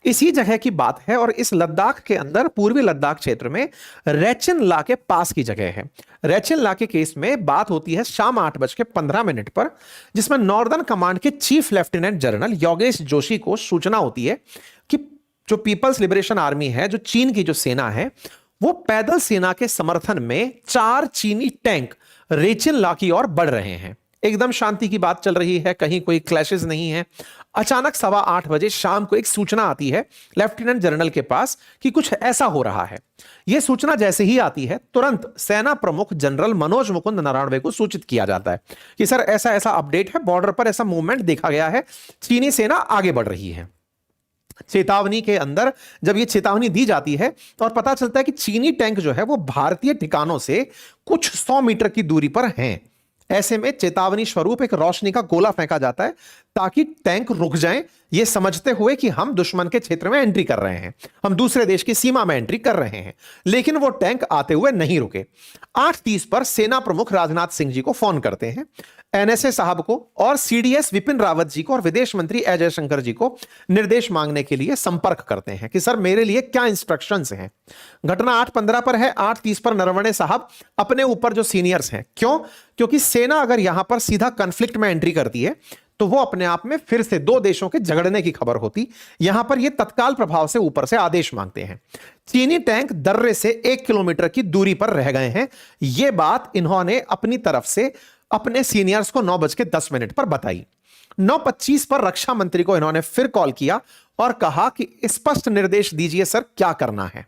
इसी जगह की बात है और इस लद्दाख के अंदर पूर्वी लद्दाख क्षेत्र में रेचिन ला के पास की जगह है। रेचिन ला के केस में बात होती है शाम 8:15 पर, जिसमें नॉर्दर्न कमांड के chief lieutenant general Yogesh Joshi को सूचना होती है कि जो पीपल्स लिबरेशन आर्मी है, जो चीन की जो सेना है, वो पैदल सेना के समर्थन में 4 चीनी टैंक रेचिन ला की ओर बढ़ रहे हैं। एकदम शांति की बात चल रही है, कहीं कोई क्लैशेस नहीं है। अचानक 8:15 शाम को एक सूचना आती है लेफ्टिनेंट जनरल के पास कि कुछ ऐसा हो रहा है। यह सूचना जैसे ही आती है, तुरंत सेना प्रमुख जनरल मनोज मुकुंद नरवणे को सूचित किया जाता है कि सर ऐसा ऐसा अपडेट है, बॉर्डर पर ऐसा मूवमेंट देखा गया है, चीनी सेना आगे बढ़ रही है। चेतावनी के अंदर जब यह चेतावनी दी जाती है और पता चलता है कि चीनी टैंक जो है वो भारतीय ठिकानों से कुछ 100 मीटर की दूरी पर हैं, ऐसे में चेतावनी स्वरूप एक रोशनी का गोला फेंका जाता है ताकि टैंक रुक जाएं, यह समझते हुए कि हम दुश्मन के क्षेत्र में एंट्री कर रहे हैं, हम दूसरे देश की सीमा में एंट्री कर रहे हैं। लेकिन वो टैंक आते हुए नहीं रुके। 8:30 पर सेना प्रमुख राजनाथ सिंह जी को फोन करते हैं, एनएसए साहब को और सीडीएस विपिन रावत जी को और विदेश मंत्री एस जयशंकर जी को निर्देश मांगने के लिए संपर्क करते हैं कि सर मेरे लिए क्या इंस्ट्रक्शंस हैं। घटना 8:15 पर है। 8:30 पर नरवणे साहब अपने ऊपर जो सीनियर्स हैं, क्योंकि सेना अगर यहां पर सीधा कॉन्फ्लिक्ट में एंट्री करती है तो वो अपने आप में फिर से 2 देशों के झगड़ने की खबर होती। यहां पर ये तत्काल प्रभाव से ऊपर से आदेश मांगते हैं। चीनी टैंक दर्रे से 1 किलोमीटर की दूरी पर रह गए हैं। यह बात इन्होंने अपनी तरफ से अपने सीनियर्स को 9:10 पर बताई। 9:25 पर रक्षा मंत्री को इन्होंने फिर कॉल किया और कहा कि स्पष्ट निर्देश दीजिए सर, क्या करना है।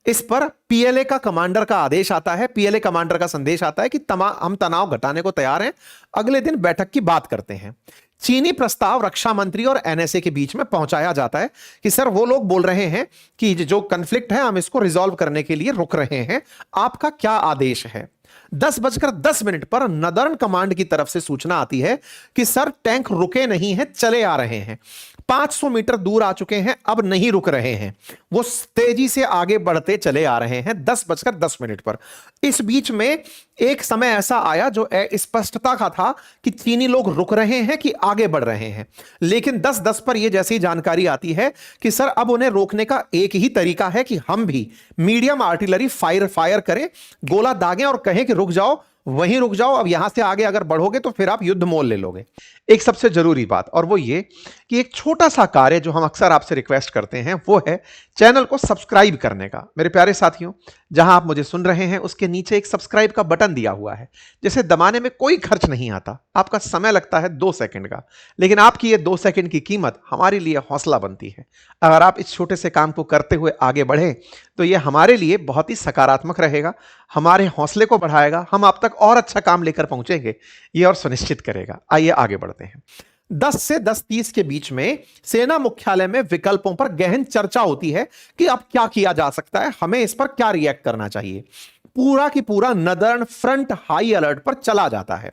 इस पर पीएलए का कमांडर का आदेश आता है, पीएलए कमांडर का संदेश आता है कि हम तनाव घटाने को तैयार हैं, अगले दिन बैठक की बात करते हैं। चीनी प्रस्ताव रक्षा मंत्री और एनएसए के बीच में पहुंचाया जाता है कि सर वो लोग बोल रहे हैं कि जो कॉन्फ्लिक्ट है हम इसको रिजॉल्व करने के लिए रुक रहे हैं, आपका क्या आदेश है। 10:10 पर नदर्न कमांड की तरफ से सूचना आती है कि सर टैंक रुके नहीं हैं, चले आ रहे हैं, 500 मीटर दूर आ चुके हैं, अब नहीं रुक रहे हैं, वो तेजी से आगे बढ़ते चले आ रहे हैं। 10:10 पर इस बीच में एक समय ऐसा आया जो स्पष्टता का था कि चीनी लोग रुक रहे हैं कि आगे बढ़ रहे हैं। लेकिन 10:10 पर यह जैसी जानकारी आती है कि सर अब उन्हें रोकने का एक ही तरीका है कि हम भी मीडियम आर्टिलरी फायर करें, गोला दागें और कहें कि रुक जाओ, वहीं रुक जाओ, अब यहां से आगे अगर बढ़ोगे तो फिर आप युद्ध मोल ले लोगे। एक सबसे जरूरी बात और वो ये कि एक छोटा सा कार्य जो हम अक्सर आपसे रिक्वेस्ट करते हैं वो है चैनल को सब्सक्राइब करने का। मेरे प्यारे साथियों, जहां आप मुझे सुन रहे हैं उसके नीचे एक सब्सक्राइब का बटन दिया हुआ है, जिसे दबाने में कोई खर्च नहीं आता, आपका समय लगता है 2 सेकंड का, लेकिन आपकी ये 2 सेकंड की कीमत हमारे लिए हौसला बनती है। अगर आप इस छोटे से काम को करते हुए आगे बढ़े तो ये हमारे लिए बहुत ही सकारात्मक रहेगा, हमारे हौसले को बढ़ाएगा, हम आप तक और अच्छा काम लेकर पहुंचेंगे ये और सुनिश्चित करेगा। आइए आगे बढ़ते हैं। 10 से 10:30 के बीच में सेना मुख्यालय में विकल्पों पर गहन चर्चा होती है कि अब क्या किया जा सकता है, हमें इस पर क्या रिएक्ट करना चाहिए। पूरा की पूरा नदर्न फ्रंट हाई अलर्ट पर चला जाता है।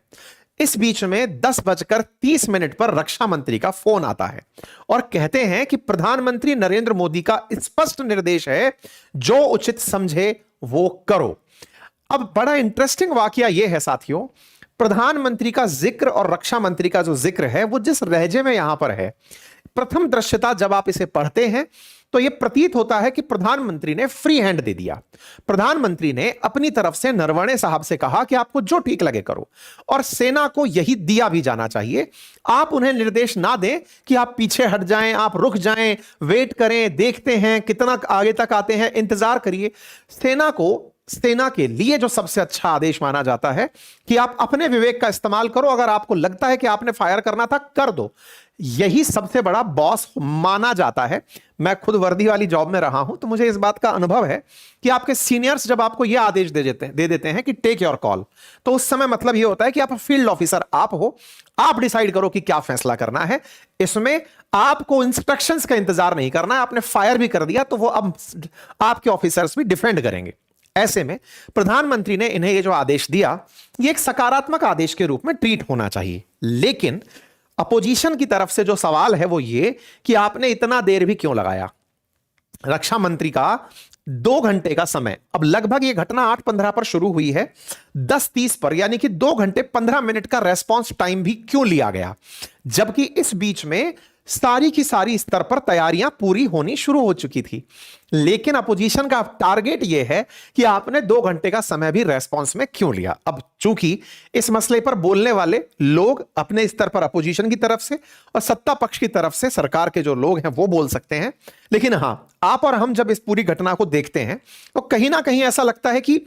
इस बीच में 10:30 पर रक्षा मंत्री का फोन आता है और कहते हैं कि प्रधानमंत्री नरेंद्र मोदी का स्पष्ट निर्देश है, जो उचित समझे वो करो। अब बड़ा इंटरेस्टिंग वाकया यह है साथियों, प्रधानमंत्री का जिक्र और रक्षा मंत्री का जो जिक्र है वो जिस लहजे में यहां पर है, प्रथम दृश्यता जब आप इसे पढ़ते हैं तो यह प्रतीत होता है कि प्रधानमंत्री ने फ्री हैंड दे दिया। प्रधानमंत्री ने अपनी तरफ से नरवणे साहब से कहा कि आपको जो ठीक लगे करो, और सेना को यही दिया भी जाना चाहिए। आप उन्हें निर्देश ना दें कि आप पीछे हट जाएं, आप रुक जाएं, वेट करें, देखते हैं कितना आगे तक आते हैं, इंतजार करिए। सेना के लिए जो सबसे अच्छा आदेश माना जाता है कि आप अपने विवेक का इस्तेमाल करो, अगर आपको लगता है कि आपने फायर करना था कर दो, यही सबसे बड़ा बॉस माना जाता है। मैं खुद वर्दी वाली जॉब में रहा हूं तो मुझे इस बात का अनुभव है कि आपके सीनियर्स जब आपको यह आदेश दे देते हैं कि टेक योर कॉल, तो उस समय मतलब यह होता है कि आप फील्ड ऑफिसर आप हो, आप डिसाइड करो कि क्या फैसला करना है। इसमें आपको इंस्ट्रक्शंस का इंतजार नहीं करना है, आपने फायर भी कर दिया तो वो अब आपके ऑफिसर्स भी डिफेंड करेंगे। ऐसे में प्रधानमंत्री ने इन्हें यह जो आदेश दिया, यह एक सकारात्मक आदेश के रूप में ट्रीट होना चाहिए। लेकिन अपोजिशन की तरफ से जो सवाल है वो ये कि आपने इतना देर भी क्यों लगाया। रक्षा मंत्री का 2 घंटे का समय, अब लगभग ये घटना 8:15 पर शुरू हुई है, 10:30 पर यानी कि 2 घंटे 15 मिनट का रेस्पॉन्स टाइम भी क्यों लिया गया, जबकि इस बीच में सारी की सारी स्तर पर तैयारियां पूरी होनी शुरू हो चुकी थी। लेकिन अपोजिशन का टारगेट यह है कि आपने 2 घंटे का समय भी रेस्पॉन्स में क्यों लिया। अब चूंकि इस मसले पर बोलने वाले लोग अपने स्तर पर अपोजिशन की तरफ से और सत्ता पक्ष की तरफ से सरकार के जो लोग हैं वो बोल सकते हैं, लेकिन हां, आप और हम जब इस पूरी घटना को देखते हैं तो कहीं ना कहीं ऐसा लगता है कि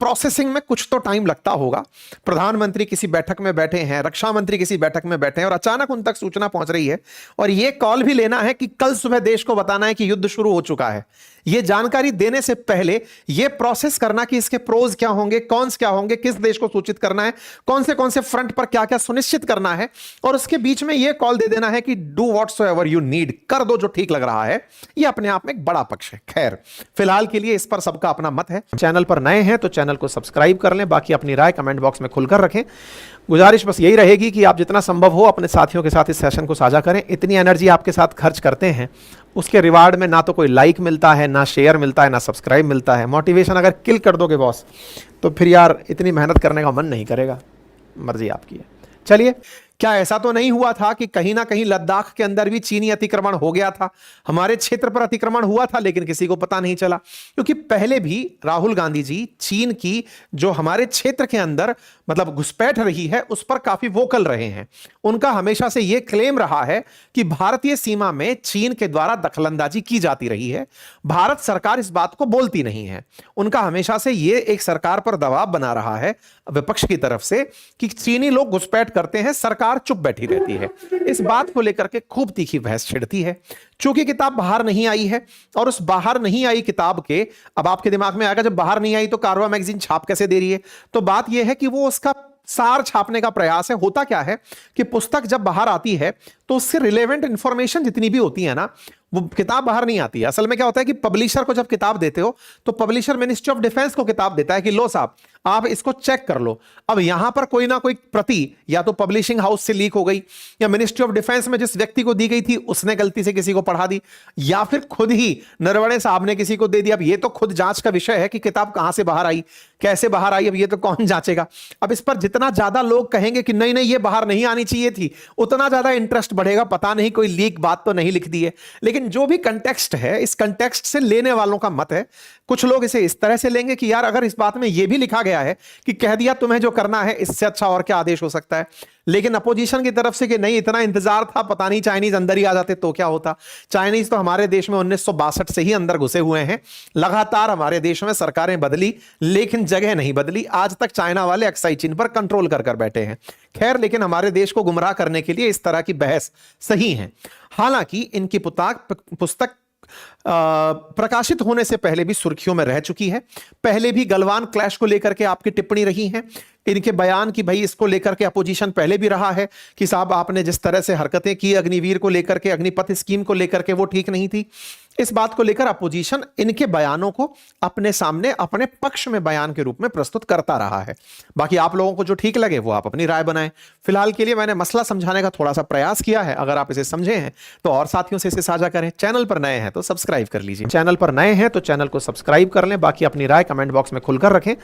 प्रोसेसिंग में कुछ तो टाइम लगता होगा। प्रधानमंत्री किसी बैठक में बैठे हैं, रक्षा मंत्री किसी बैठक में बैठे हैं और अचानक उन तक सूचना पहुंच रही है और यह कॉल भी लेना है कि कल सुबह देश को बताना है कि युद्ध शुरू हो चुका है। यह जानकारी देने से पहले यह प्रोसेस करना कि इसके प्रोज क्या होंगे, कॉन्स क्या होंगे, किस देश को सूचित करना है, कौन से फ्रंट पर क्या क्या सुनिश्चित करना है, और उसके बीच में यह कॉल दे देना है कि डू व्हाट्सोएवर यू नीड, कर दो जो ठीक लग रहा है। यह अपने आप में एक बड़ा पक्ष है। खैर, फिलहाल के लिए इस पर सबका अपना मत है। चैनल पर नए हैं तो चैनल को सब्सक्राइब कर लें, बाकी अपनी राय कमेंट बॉक्स में खुलकर रखें। गुजारिश बस यही रहेगी कि आप जितना संभव हो अपने साथियों के साथ इस सेशन को साझा करें। इतनी एनर्जी आपके साथ खर्च करते हैं, उसके रिवार्ड में ना तो कोई लाइक मिलता है, ना शेयर मिलता है, ना सब्सक्राइब मिलता है। मोटिवेशन अगर किल कर दोगे बॉस, तो फिर यार इतनी मेहनत करने का मन नहीं करेगा। मर्जी आपकी है। चलिए, क्या ऐसा तो नहीं हुआ था कि कहीं ना कहीं लद्दाख के अंदर भी चीनी अतिक्रमण हो गया था? हमारे क्षेत्र पर अतिक्रमण हुआ था लेकिन किसी को पता नहीं चला, क्योंकि पहले भी राहुल गांधी जी चीन की जो हमारे क्षेत्र के अंदर मतलब घुसपैठ रही है उस पर काफी वोकल रहे हैं। उनका हमेशा से यह क्लेम रहा है कि भारतीय सीमा में चीन के द्वारा दखलंदाजी की जाती रही है, भारत सरकार इस बात को बोलती नहीं है। उनका हमेशा से यह एक सरकार पर दबाव बना रहा है विपक्ष की तरफ से कि चीनी लोग घुसपैठ करते हैं, सरकार चुप बैठी रहती है। इस बात को लेकर के खूब तीखी बहस छिड़ती है। चूंकि किताब बाहर नहीं आई है और उस बाहर नहीं आई किताब के, अब आपके दिमाग में आएगा जब बाहर नहीं आई तो कारवा मैगजीन छाप कैसे दे रही है? तो बात यह है कि वो उसका सार छापने का प्रयास है। होता क्या है कि पुस्तक जब बाहर आती है तो उससे रिलेवेंट इंफॉर्मेशन जितनी भी होती है ना, वो किताब बाहर नहीं आती है। असल में क्या होता है कि पब्लिशर को जब किताब देते हो तो पब्लिशर मिनिस्ट्री ऑफ डिफेंस को किताब देता है कि लो साहब आप इसको चेक कर लो। अब यहां पर कोई ना कोई प्रति या तो पब्लिशिंग हाउस से लीक हो गई, या मिनिस्ट्री ऑफ डिफेंस में जिस व्यक्ति को दी गई थी उसने गलती से किसी को पढ़ा दी, या फिर खुद ही नरवणे साहब ने किसी को दे दिया। अब ये तो खुद जांच का विषय है कि किताब कहां से बाहर आई, कैसे बाहर आई, अब ये तो कौन जांचेगा। अब इस पर जितना ज्यादा लोग कहेंगे कि नहीं नहीं ये बाहर नहीं आनी चाहिए थी, उतना ज्यादा इंटरेस्ट बढ़ेगा। पता नहीं कोई लीक बात तो नहीं लिख दी है, लेकिन जो भी कंटेक्स्ट है इस कंटेक्स्ट से लेने वालों का मत है। कुछ लोग इसे इस तरह से लेंगे कि यार अगर इस बात में यह भी लिखा गया है कि कह दिया तुम्हें जो करना है, इससे अच्छा और क्या आदेश हो सकता है। लेकिन अपोजिशन की तरफ से कि नहीं इतना इंतजार था, पता नहीं चाइनीज अंदर ही आ जाते तो क्या होता। चाइनीज तो हमारे देश में 1962 से ही अंदर घुसे हुए हैं। लगातार हमारे देश में सरकारें बदली लेकिन जगह नहीं बदली। आज तक चाइना वाले अक्साई चीन पर कंट्रोल कर बैठे हैं। खैर, लेकिन हमारे देश को गुमराह करने के लिए इस तरह की बहस सही है। हालांकि इनकी पुस्तक प्रकाशित होने से पहले भी सुर्खियों में रह चुकी है। पहले भी गलवान क्लैश को लेकर के आपकी टिप्पणी रही है, इनके बयान की भाई इसको लेकर के अपोजिशन पहले भी रहा है कि साहब आपने जिस तरह से हरकतें की अग्निवीर को लेकर के, अग्निपथ स्कीम को लेकर के, वो ठीक नहीं थी। इस बात को लेकर अपोजिशन इनके बयानों को अपने सामने अपने पक्ष में बयान के रूप में प्रस्तुत करता रहा है। बाकी आप लोगों को जो ठीक लगे वो आप अपनी राय बनाएं। फिलहाल के लिए मैंने मसला समझाने का थोड़ा सा प्रयास किया है। अगर आप इसे समझे हैं तो और साथियों से इसे साझा करें। चैनल पर नए हैं तो सब्सक्राइब कर लीजिए। चैनल पर नए हैं तो चैनल को सब्सक्राइब कर लें, बाकी अपनी राय कमेंट बॉक्स में खुलकर रखें।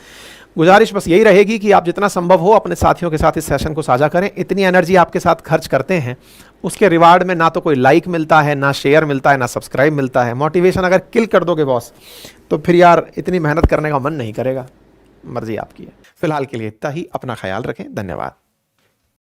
गुजारिश बस यही रहेगी कि आप जितना संभव हो अपने साथियों के साथ इस सेशन को साझा करें। इतनी एनर्जी आपके साथ खर्च करते हैं, उसके रिवार्ड में ना तो कोई लाइक मिलता है, ना शेयर मिलता है, ना सब्सक्राइब मिलता है। मोटिवेशन अगर किल कर दोगे बॉस, तो फिर यार इतनी मेहनत करने का मन नहीं करेगा। मर्जी आपकी है। फिलहाल के लिए इतना ही। अपना ख्याल रखें। धन्यवाद।